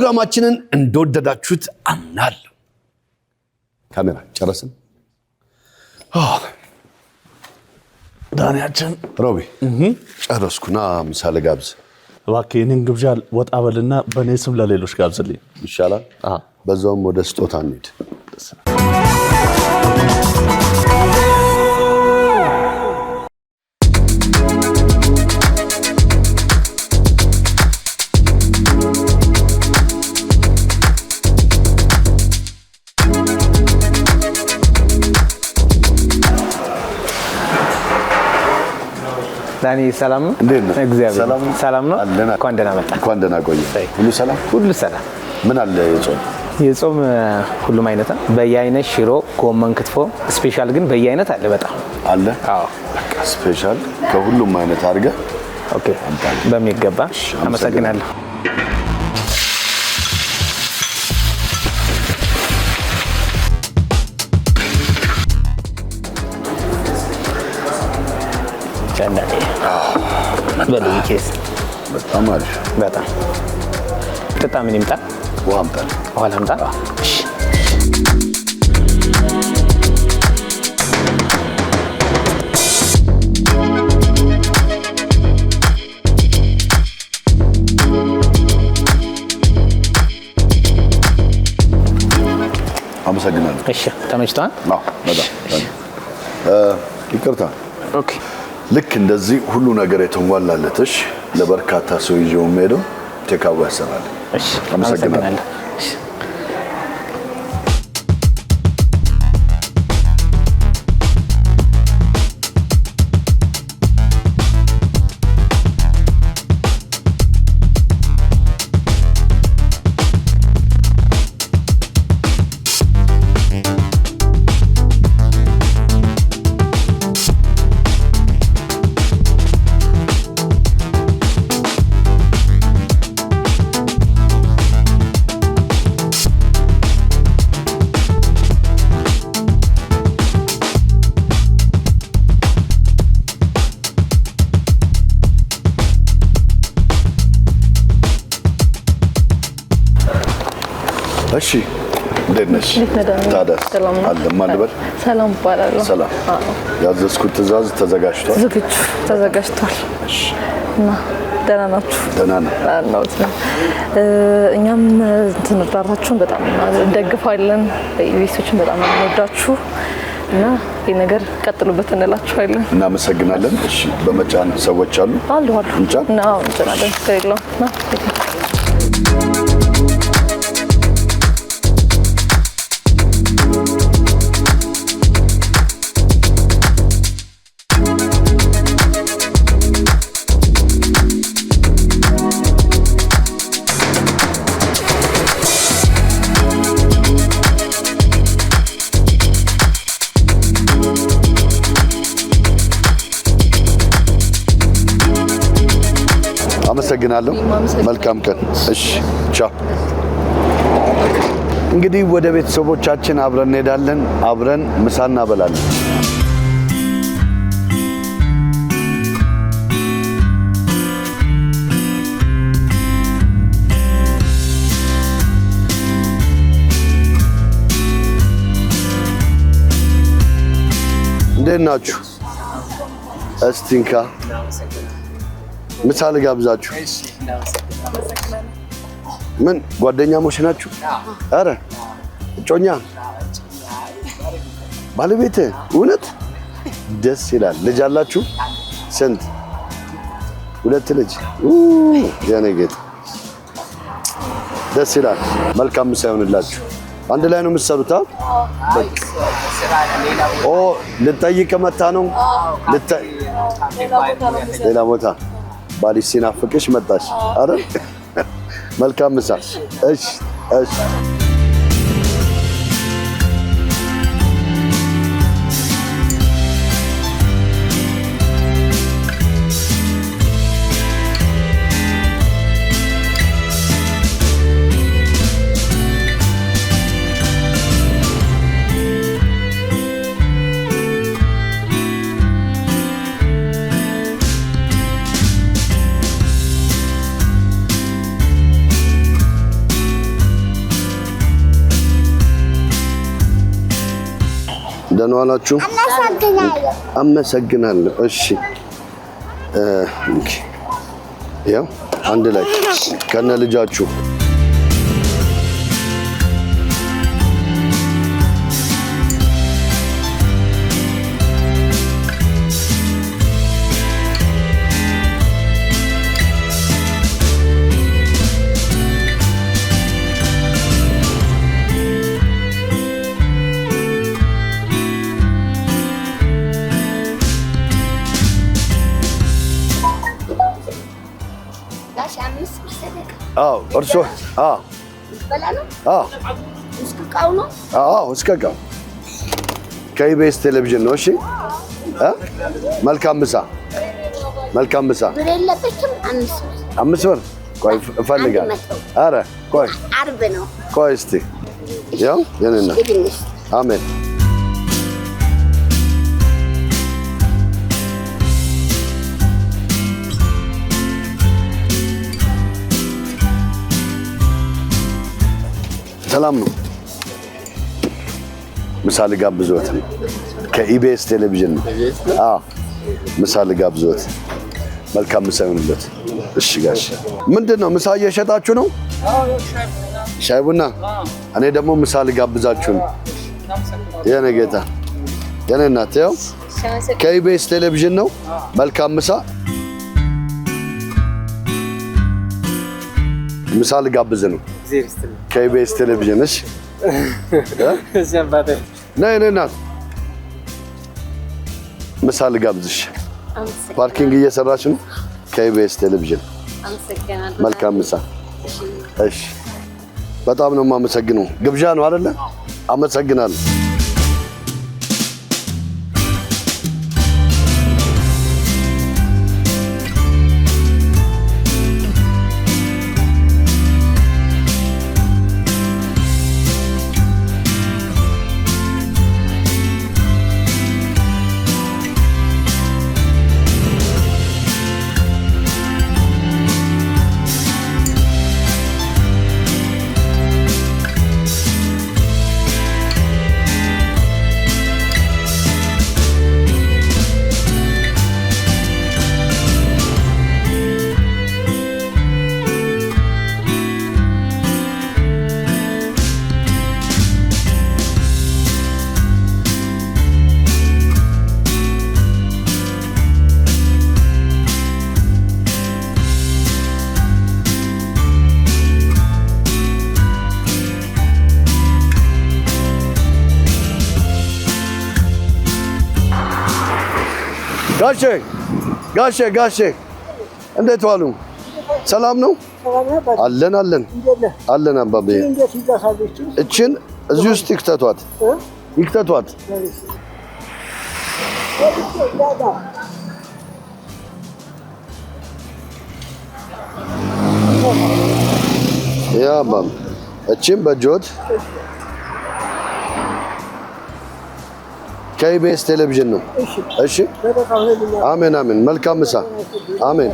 ፕሮግራማችንን እንደወደዳችሁት አምናለሁ። ካሜራ ጨረስን? ዳንያችን ሮቢ ጨረስኩና ምሳሌ ጋብዝ። እባክህ የኔን ግብዣ ወጣ በልና በኔ ስም ለሌሎች ጋብዝልኝ ይሻላል። በዛውም ወደ ስጦታ እንሂድ። ዳኒ ሰላም ነው? እግዚአብሔር ሰላም ነው። እንኳን ደህና መጣ። እንኳን ደህና ቆየ። ሁሉ ሰላም? ሁሉ ሰላም። ምን አለ የጾም ሁሉም አይነት በየአይነት ሽሮ፣ ጎመን፣ ክትፎ ስፔሻል ግን በየአይነት አለ። በጣም አለ? አዎ ስፔሻል ከሁሉም አይነት አድርገ። ኦኬ በሚገባ አመሰግናለሁ። ቻንዳኔ በልኬስ በጣም አሪፍ በጣም በጣም ምን ይምጣ? ውሃ አምጣ። እሺ አመሰግናለሁ። እሺ ተመችቷል? በጣም ይቅርታ። ኦኬ ልክ እንደዚህ ሁሉ ነገር የተሟላለትሽ ለበርካታ ሰው ይዤው ሄደው ቴካው ያሰራል። እሺ አመሰግናለሁ። እሺ ደነሽ ታዳስ አለማልበል ሰላም ባላላ ሰላም ያዘዝኩት ትእዛዝ ተዘጋጅቷል። እሺ እና ደህና ናችሁ? ደህና ነው። እኛም ትንጣራችሁን በጣም ደግፋለን። በኢቢኤሶችን በጣም እንወዳችሁ እና ይሄ ነገር ቀጥሉበት እንላችኋለን። እናመሰግናለን። እሺ በመጫን ሰዎች አሉ እንጫናለን። ከሌለው አመሰግናለሁ። መልካም ቀን። እሺ ቻው። እንግዲህ ወደ ቤተሰቦቻችን አብረን እንሄዳለን። አብረን ምሳ እናበላለን። እንዴት ናችሁ? እስቲ እንካ ምሳሌ ጋብዛችሁ። ምን ጓደኛሞች ናችሁ? አረ እጮኛ ባለቤት? እውነት ደስ ይላል። ልጅ አላችሁ? ስንት? 2 ልጅ። የኔ ጌታ ደስ ይላል። መልካም ምሳ ይሁንላችሁ። አንድ ላይ ነው የምትሰሩት? ልጠይቅ መታ ነው ሌላ ቦታ ባልሽ ሲናፍቅሽ መጣሽ አይደል? መልካም ምሳ። እሺ ደህና ዋላችሁ? አመሰግናለሁ። እሺ ያው አንድ ላይ ከነ ልጃችሁ እርሶ እስከ እቃው ከኢቢኤስ ቴሌቪዥን ነው። እሺ መልካም ምሳ። አምስት ብር ቆይ እፈልጋለሁ። ኧረ ቆይ እስኪ ያው የእኔ ነው። አሜን። ሰላም ነው። ምሳ ልጋብዝዎት ከኢቢኤስ ቴሌቪዥን ነው። ምሳ ልጋብዝዎት። መልካም ምሳ ይሁንልዎት። እሺ ጋሽ ምንድን ነው ምሳ እየሸጣችሁ ነው? ሻይ ቡና። እኔ ደግሞ ምሳ ልጋብዛችሁ ነው። የኔ ጌታ የኔ እናት ያው ከኢቢኤስ ቴሌቪዥን ነው። መልካም ምሳ። ምሳ ልጋብዝ ነው ከኢቢኤስ ቴሌቪዥን። እሺ ነይ እናት ምሳ ልጋብዝሽ። ፓርኪንግ እየሰራች ነው ከኢቢኤስ ቴሌቪዥን። መልካም ምሳ። እሺ በጣም ነው የማመሰግነው። ግብዣ ነው አይደለ? አመሰግናለሁ። ጋሼ እንዴት ዋሉ? ሰላም ነው? አለን አባቤ። እችን እዚህ ውስጥ ይክተቷት። ያ አባም እችን በጆት ከኢቢኤስ ቴሌቪዥን ነው። እሺ አሜን። መልካም ምሳ። አሜን።